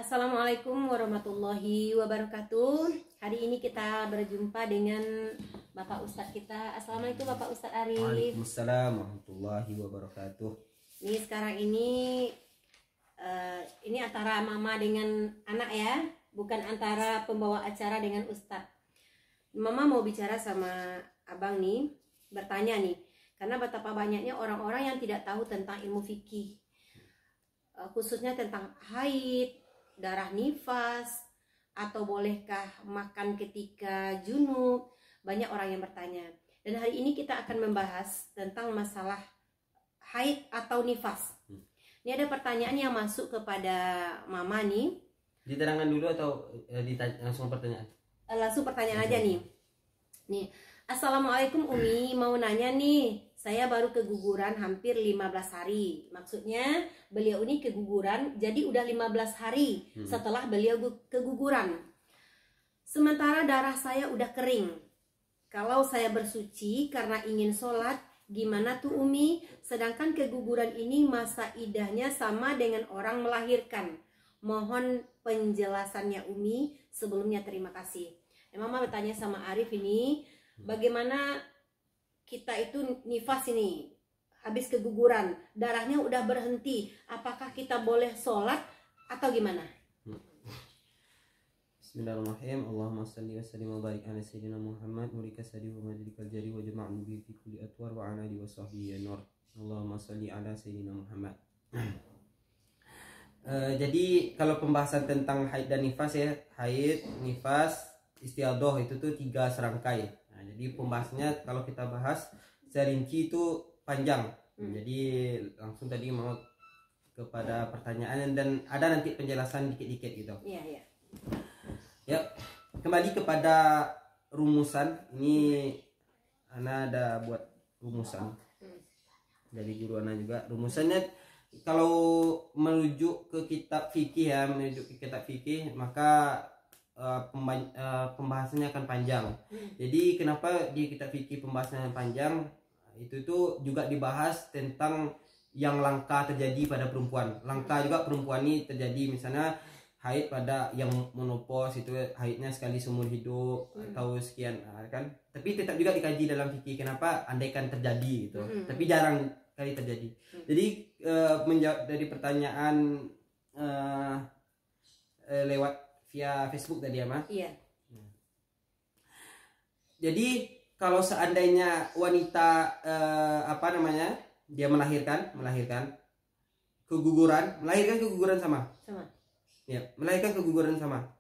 Assalamualaikum warahmatullahi wabarakatuh. Hari ini kita berjumpa dengan Bapak Ustadz kita. Assalamualaikum Bapak Ustadz Arif. Waalaikumsalam warahmatullahi wabarakatuh. Nih sekarang ini antara mama dengan anak ya, bukan antara pembawa acara dengan Ustadz. Mama mau bicara sama abang nih, bertanya nih, karena betapa banyaknya orang-orang yang tidak tahu tentang ilmu fikih, khususnya tentang haid, darah nifas, atau bolehkah makan ketika junub. Banyak orang yang bertanya. Dan hari ini kita akan membahas tentang masalah haid atau nifas. Ini ada pertanyaan yang masuk kepada mama nih. Diterangkan dulu atau langsung pertanyaan? Langsung pertanyaan aja nih. Nih, Assalamualaikum Umi, mau nanya nih. Saya baru keguguran hampir 15 hari. Maksudnya beliau ini keguguran jadi udah 15 hari setelah beliau keguguran. Sementara darah saya udah kering. Kalau saya bersuci karena ingin sholat, gimana tuh Umi? Sedangkan keguguran ini masa idahnya sama dengan orang melahirkan. Mohon penjelasannya Umi. Sebelumnya terima kasih. Mama bertanya sama Arif ini, bagaimana kita itu nifas ini habis keguguran, darahnya udah berhenti, apakah kita boleh sholat atau gimana? Bismillahirrahmanirrahim. Allahumma salli wa sallim wa barik ala sayyidina Muhammad murika sadi wa madrikal jari wa jama'nu bi fi kulli atwar wa ala alihi wa sahbihi nur. Allahumma salli ala sayyidina Muhammad. Jadi kalau pembahasan tentang haid dan nifas ya, haid, nifas, istiadoh itu tuh 3 serangkai. Jadi pembahasannya kalau kita bahas secara rinci itu panjang. Jadi langsung tadi mau kepada pertanyaan dan ada nanti penjelasan dikit-dikit gitu. Iya. Ya, kembali kepada rumusan. Ini Ana ada buat rumusan dari guru Ana juga. Rumusannya kalau merujuk ke kitab fikih ya, maka pembahasannya akan panjang. Jadi kenapa di kitab fikih pembahasannya panjang? Itu tuh juga dibahas tentang yang langka terjadi pada perempuan. Langka juga perempuan ini terjadi, misalnya haid pada yang menopause, itu haidnya sekali seumur hidup atau sekian kan. Tapi tetap juga dikaji dalam fikih kenapa andaikan terjadi gitu. Tapi jarang kali terjadi. Jadi menjawab dari pertanyaan lewat via Facebook tadi ya, Ma? Iya. Jadi kalau seandainya wanita dia melahirkan keguguran sama. Ya, melahirkan keguguran sama.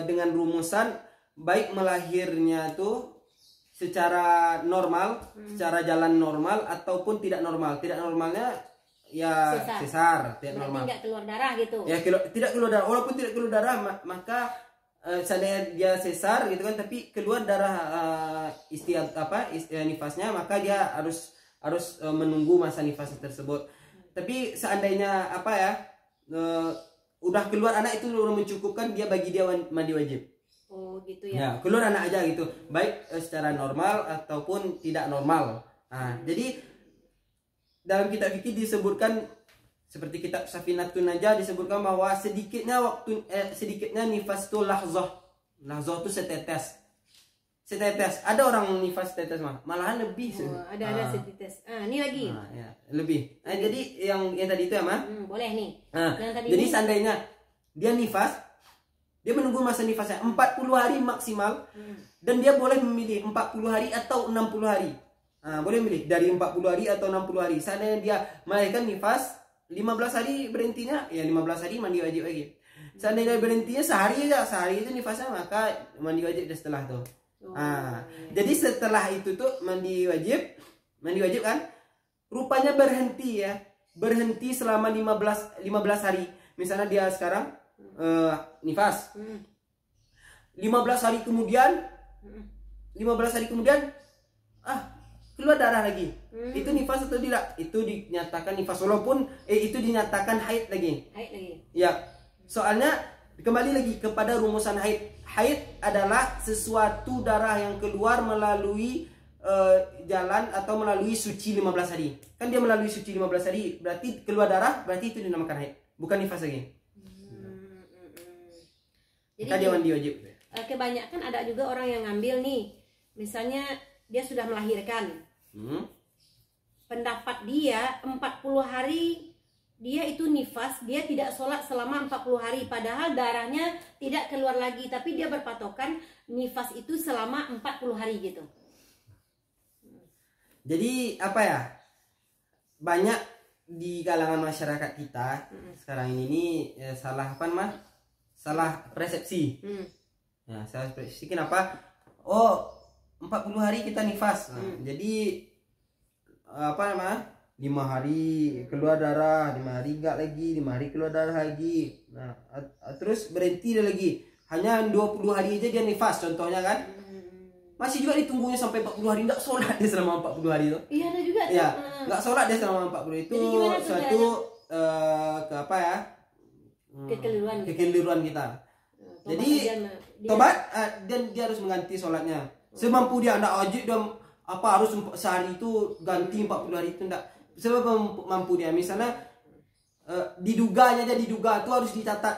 Dengan rumusan baik melahirnya tuh secara normal, secara jalan normal ataupun tidak normal. Tidak normalnya ya sesar, tidak normal. Tidak keluar darah gitu. Ya, tidak keluar darah. Walaupun tidak keluar darah, maka seandainya dia sesar gitu kan, tapi keluar darah nifasnya, maka dia harus menunggu masa nifas tersebut. Tapi seandainya udah keluar anak, itu udah mencukupkan bagi dia mandi wajib. Oh gitu ya. Ya, keluar anak aja gitu, baik secara normal ataupun tidak normal. Jadi dalam kitab fikih disebutkan, seperti kitab Safinatun Najah disebutkan bahwa sedikitnya nifas itu lahzah itu setetes. Ada orang nifas setetes malahan lebih. Ada setetes. Ini lagi. Ya, lebih. Jadi yang tadi itu ya, Ma? Boleh nih. Jadi seandainya dia nifas, dia menunggu masa nifasnya 40 hari maksimal, dan dia boleh memilih 40 hari atau 60 hari. Boleh milih dari 40 hari atau 60 hari. Seandainya dia melahirkan nifas 15 hari berhentinya, ya 15 hari mandi wajib lagi. Seandainya berhentinya sehari itu nifasnya, maka mandi wajib setelah itu. Jadi setelah itu tuh mandi wajib kan, rupanya berhenti selama 15 hari. Misalnya dia sekarang nifas 15 hari kemudian keluar darah lagi. Itu nifas atau tidak? Itu dinyatakan nifas, walaupun itu dinyatakan haid lagi. Ya, soalnya kembali lagi kepada rumusan haid. Haid adalah sesuatu darah yang keluar melalui jalan atau melalui suci 15 hari. Kan dia melalui suci 15 hari, berarti keluar darah, berarti itu dinamakan haid. bukan nifas lagi. Jadi Maka dia mandi wajib. kebanyakan ada juga orang yang ngambil nih, misalnya dia sudah melahirkan, pendapat dia 40 hari dia itu nifas, dia tidak sholat selama 40 hari, padahal darahnya tidak keluar lagi, tapi dia berpatokan nifas itu selama 40 hari gitu. Jadi apa ya, banyak di kalangan masyarakat kita sekarang ini salah apa mah, salah persepsi. Ya, salah persepsi. Kenapa? Oh, 40 hari kita nifas. Jadi apa namanya, 5 hari keluar darah, 5 hari enggak lagi, 5 hari keluar darah lagi. Nah, terus berhenti dia lagi. Hanya 20 hari aja dia nifas contohnya kan. Masih juga ditunggunya sampai 40 hari, enggak sholat dia selama 40 hari itu. Iya, ada juga tuh. Iya, enggak sholat dia selama 40 itu suatu ke apa ya? Kekeliruan kita. Jadi tobat dan dia harus mengganti sholatnya. Semampu dia, enggak wajib dia apa harus sehari itu ganti 40 hari itu enggak. Sebab mampu dia, misalnya diduganya aja, diduga tuh harus dicatat,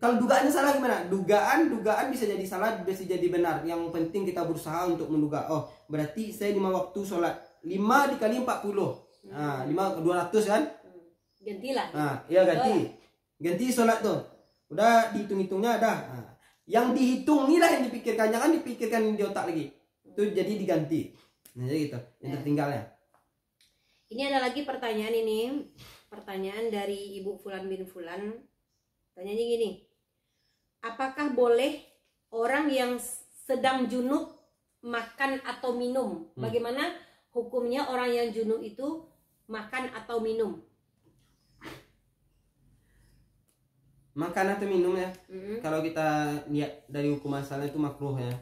kalau dugaannya salah gimana? Dugaan bisa jadi salah, bisa jadi benar. Yang penting kita berusaha untuk menduga. Oh, berarti saya 5 waktu sholat, 5 dikali 40, 200 kan? Gantilah. Iya ganti sholat tuh. Udah dihitung-hitungnya ada. Yang dihitung inilah yang dipikirkan, jangan dipikirkan di otak lagi. Itu jadi diganti. Nah, jadi gitu. Yang tertinggalnya. Ini ada lagi pertanyaan ini. Pertanyaan dari Ibu Fulan bin Fulan. Tanyanya gini. Apakah boleh orang yang sedang junub makan atau minum? Bagaimana hukumnya orang yang junub itu makan atau minum? Makan atau minum ya. Kalau kita lihat dari hukum asalnya itu makruh ya.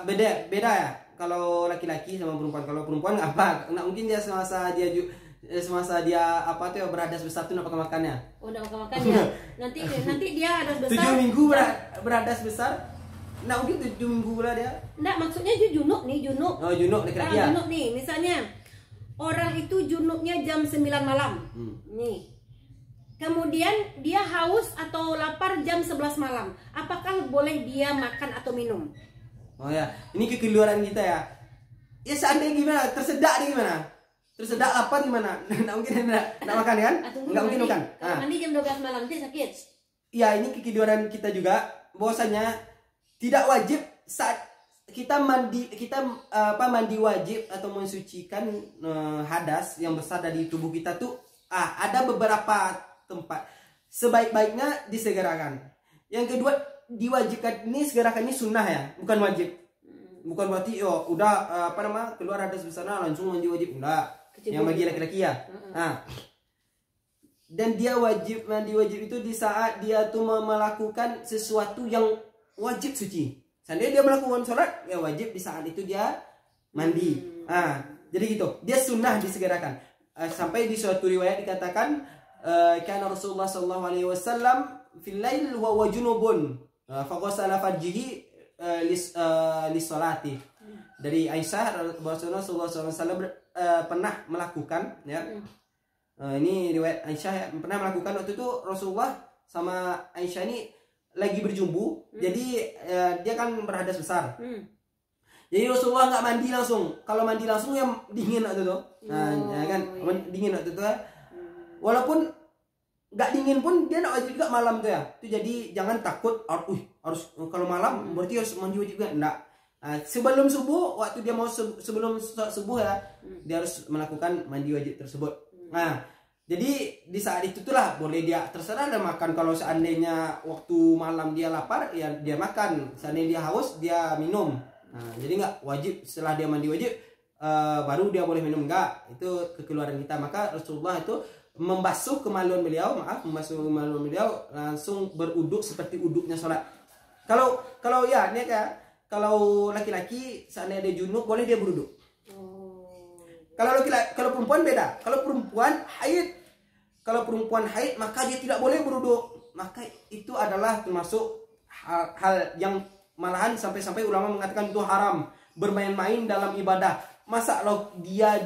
Beda ya. Kalau laki-laki sama perempuan, kalau perempuan apa? Nggak mungkin dia semasa dia apa tuh berhadas besar tuh nggak pakai makannya. Oh, nggak pakai makan ya. Nanti dia hadas besar. 7 minggu berhadas besar. Nggak mungkin 7 minggu pula dia. Nggak, maksudnya junub nih, junub. Oh, junub laki-laki ya. Junub nih, misalnya orang itu junubnya jam 9 malam. Nih. Kemudian dia haus atau lapar jam 11 malam. Apakah boleh dia makan atau minum? Oh ya, ini kekeliruan kita ya. Ya seandainya gimana? Tersedak nih gimana? Tersedak lapar gimana? Nggak mungkin nggak makan kan? Nggak mungkin makan. Mandi jam 12 malam nanti sakit. Ya, ini kekeliruan kita juga. Bahwasanya tidak wajib saat kita mandi wajib atau mensucikan hadas yang besar dari tubuh kita tuh ada beberapa tempat sebaik-baiknya disegerakan. Yang kedua, diwajibkan ini segerakan ini sunnah ya, bukan wajib. Bukan berarti udah keluar hadas besar langsung mandi wajib, enggak. Yang bagi laki-laki ya. Dan dia mandi wajib itu di saat dia tuh melakukan sesuatu yang wajib suci. Seandainya dia melakukan sholat, ya wajib di saat itu dia mandi. Jadi gitu. Dia sunnah disegerakan. Sampai di suatu riwayat dikatakan, karena Rasulullah sallallahu alaihi wasallam fil lail wa junubun faqasala farjihi lis-salati. Dari Aisyah bahwasanya Rasulullah sallallahu alaihi wasallam pernah melakukan ya. Ini riwayat Aisyah ya, pernah melakukan waktu itu Rasulullah sama Aisyah ini lagi berjumbu. Jadi dia kan berhadas besar. Jadi Rasulullah nggak mandi langsung. Kalau mandi langsung yang dingin waktu itu. Ya kan, dingin waktu itu. Walaupun nggak dingin pun dia nak wajib juga malam tuh ya. Itu jadi jangan takut harus kalau malam berarti harus mandi wajib juga. Enggak. Sebelum subuh, waktu dia mau sebelum subuh ya, dia harus melakukan mandi wajib tersebut. Jadi di saat itu tuh lah boleh dia terserah dia makan. Kalau seandainya waktu malam dia lapar ya dia makan. Seandainya dia haus dia minum. Jadi nggak wajib setelah dia mandi wajib baru dia boleh minum, enggak. Itu kekeluaran kita. Maka Rasulullah itu membasuh kemaluan beliau, langsung beruduk seperti uduknya sholat. Kalau ya ini kayak kalau laki-laki seandainya dia junub boleh dia beruduk. Kalau perempuan beda. Kalau perempuan haid maka dia tidak boleh beruduk. Maka itu adalah termasuk hal yang malahan sampai ulama mengatakan itu haram, bermain-main dalam ibadah. Masa lo dia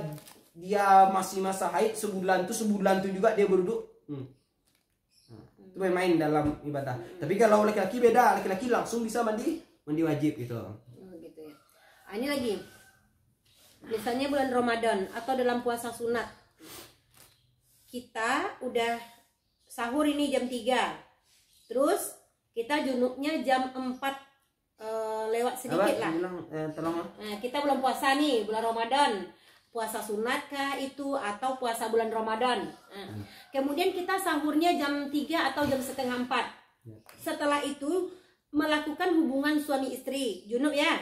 dia masih masa haid sebulan tuh juga dia berduduk. Itu main-main dalam ibadah. Tapi kalau laki-laki beda, laki-laki langsung bisa mandi wajib gitu. Gitu ya. Ini lagi. Misalnya bulan Ramadan atau dalam puasa sunat. Kita udah sahur ini jam 3. Terus kita junubnya jam 4 lewat sedikit lah. Kita belum puasa nih, bulan Ramadan. Puasa sunat kah itu atau puasa bulan Ramadan. Kemudian kita sahurnya jam 3 atau jam setengah 4. Setelah itu melakukan hubungan suami istri, junub ya.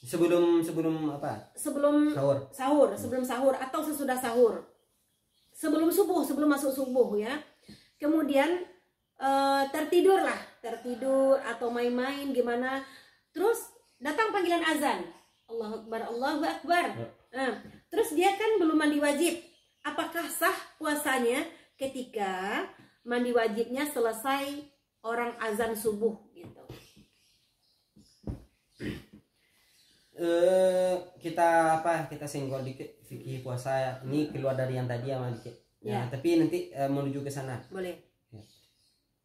Sebelum apa? Sebelum sahur, sebelum sahur atau sesudah sahur. Sebelum subuh, sebelum masuk subuh ya. Kemudian tertidur atau main-main gimana. Terus datang panggilan azan. Allahu Akbar, Allahu Akbar. Terus dia kan belum mandi wajib. Apakah sah puasanya ketika mandi wajibnya selesai orang azan subuh gitu? Kita senggol dikit fikih puasa ini keluar dari yang tadi ya dikit. Ya, tapi nanti menuju ke sana. Boleh. Ya.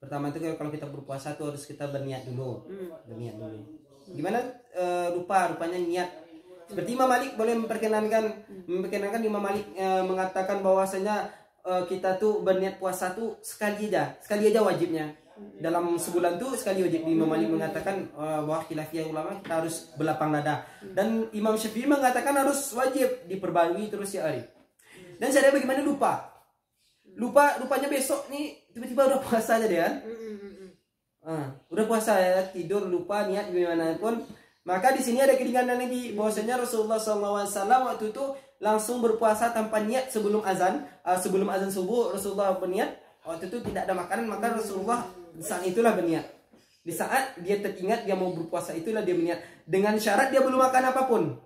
Pertama itu kalau kita berpuasa tuh harus kita berniat dulu. Berniat dulu. Gimana rupanya niat. Seperti Imam Malik boleh memperkenankan Imam Malik mengatakan bahwasanya kita tuh berniat puasa tuh sekali aja wajibnya. Dalam sebulan tuh sekali wajib. Imam Malik mengatakan bahwa khilafiyah ulama kita harus berlapang dada. Dan Imam Syafi'i mengatakan harus wajib diperbarui terus ya hari. Dan saya bagaimana rupanya besok nih tiba-tiba udah puasa aja deh kan. Udah puasa ya, tidur lupa niat gimana pun. Maka di sini ada keringanan lagi bahwasanya Rasulullah SAW waktu itu langsung berpuasa tanpa niat sebelum azan subuh. Rasulullah berniat waktu itu tidak ada makanan, maka Rasulullah saat itulah berniat. Di saat dia teringat dia mau berpuasa itulah dia berniat dengan syarat dia belum makan apapun.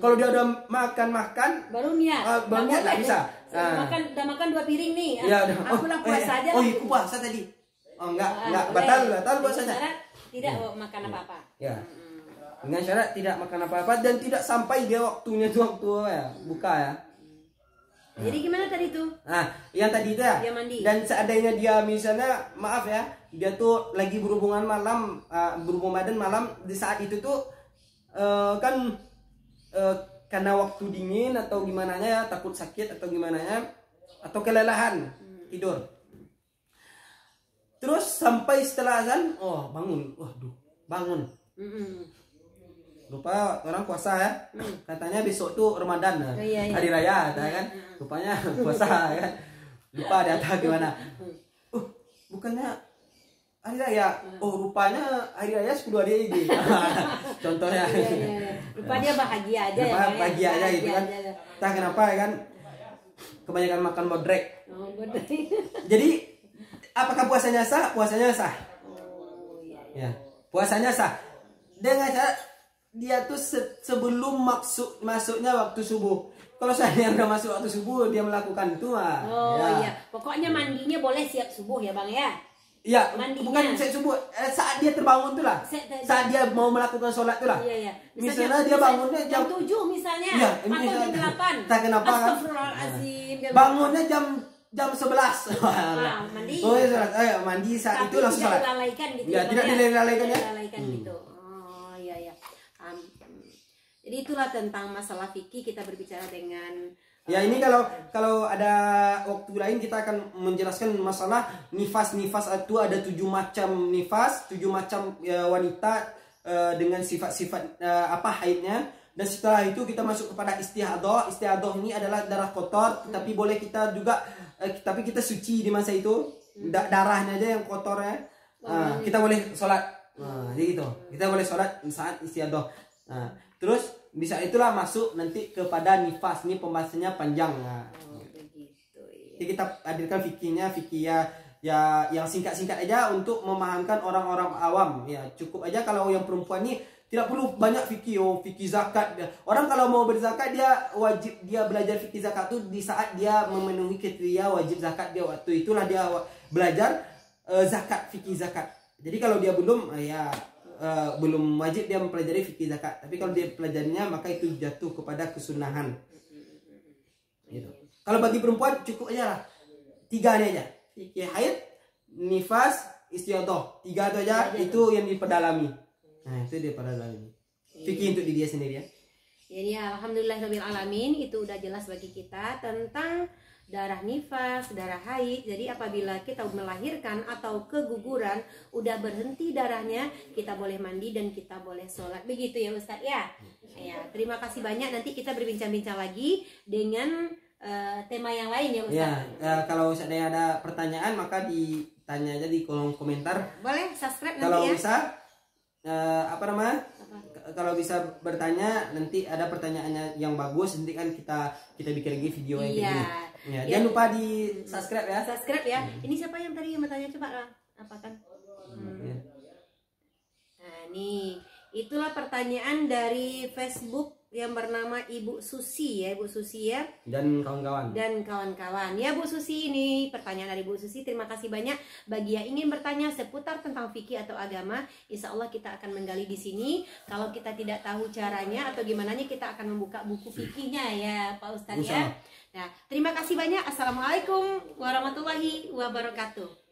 Kalau dia udah makan baru niat. Baru niat nggak bisa. Udah makan 2 piring nih. Ya, aku lah puasa aja. Aku puasa tadi. Enggak batal puasanya. Tidak makan apa-apa. Ya. Dengan syarat tidak makan apa-apa dan tidak sampai dia waktunya tuh waktu ya buka ya. Jadi gimana tadi tuh? Yang tadi itu ya. Dia mandi. Dan seandainya dia misalnya maaf ya, dia tuh lagi berhubungan badan malam di saat itu tuh karena waktu dingin atau gimana ya, takut sakit atau gimana ya, atau kelelahan tidur. Terus sampai setelah azan, bangun. Lupa orang puasa ya, katanya besok tuh Ramadan, hari raya, kan? Rupanya puasa kan, lupa data gimana? Bukannya hari raya, rupanya hari raya 10 hari aja, contohnya. Lupa dia bahagia aja ya. Bahagia aja gitu kan? Entah kenapa ya kan? Kebanyakan makan bodrek. Jadi apakah puasanya sah? Puasanya sah. Ya, puasanya sah. Dengan cara dia tuh sebelum masuknya waktu subuh. Kalau saya udah masuk waktu subuh dia melakukan itu iya. Pokoknya mandinya boleh siap subuh ya Bang ya. Iya, mandinya. bukan siap subuh, saat dia terbangun tuh lah. Saat dia mau melakukan sholat tuh lah. Iya. Misalnya dia bangunnya jam 7 misalnya. Iya, atau jam 8. Tak kenapa kan? Astagfirullahaladzim. Bangunnya jam 11. Mandi. Mandi saat tapi itu langsung sholat. Tidak dilalaikan gitu. Ya, tidak dilalaikan ya. Gitu. Iya. Jadi itulah tentang masalah fikih kita berbicara dengan ya ini kalau ada waktu lain kita akan menjelaskan masalah nifas itu ada 7 macam nifas, 7 macam wanita dengan sifat-sifat haidnya. Dan setelah itu kita masuk kepada istihadah. Istihadah ini adalah darah kotor, tapi boleh kita juga tapi kita suci di masa itu. Darahnya aja yang kotornya. Kita boleh sholat. Jadi gitu. Kita boleh sholat saat istihadah. Terus bisa itulah masuk nanti kepada nifas. Ini pembahasannya panjang. Begitu. Jadi kita hadirkan fikih ya yang singkat-singkat aja untuk memahamkan orang-orang awam. Ya cukup aja kalau yang perempuan ini tidak perlu banyak fikih. Fikih zakat. Orang kalau mau berzakat dia wajib dia belajar fikih zakat tuh di saat dia memenuhi kriteria wajib zakat dia, waktu itulah dia belajar zakat, fikih zakat. Jadi kalau dia belum belum wajib dia mempelajari fikih zakat. Tapi kalau dia pelajarinya maka itu jatuh kepada kesunahan. Kalau bagi perempuan cukup aja lah 3 ini aja. Fikih haid, nifas, istihadhah. 3 itu aja, itu yang diperdalami. Nah, itu dia perdalami. Fikih untuk diri dia sendiri ya. Jadi alhamdulillahirabbil alamin, itu udah jelas bagi kita tentang darah nifas, darah haid. Jadi apabila kita melahirkan atau keguguran, udah berhenti darahnya, kita boleh mandi dan kita boleh sholat. Begitu ya Ustadz ya. Ya, terima kasih banyak. Nanti kita berbincang-bincang lagi dengan tema yang lain ya Ustadz. Ya, kalau seandainya ada pertanyaan maka ditanya aja di kolom komentar. Boleh subscribe nanti Kalau ya. bisa kalau bisa bertanya, nanti ada pertanyaannya yang bagus, nanti kan kita bikin lagi video yang kayak gini. Ya, jangan lupa di subscribe ya. Subscribe ya. Ini siapa yang tadi yang bertanya, coba lah. Apa kan? Ya. Nah, nih, itulah pertanyaan dari Facebook yang bernama Ibu Susi ya, Ibu Susi ya. Dan kawan-kawan. Dan kawan-kawan. Ya Bu Susi, ini pertanyaan dari Bu Susi. Terima kasih banyak bagi yang ingin bertanya seputar tentang fikih atau agama. Insya Allah kita akan menggali di sini. Kalau kita tidak tahu caranya atau gimana, kita akan membuka buku fikihnya ya Pak Ustadz ya. Nah, terima kasih banyak. Assalamualaikum warahmatullahi wabarakatuh.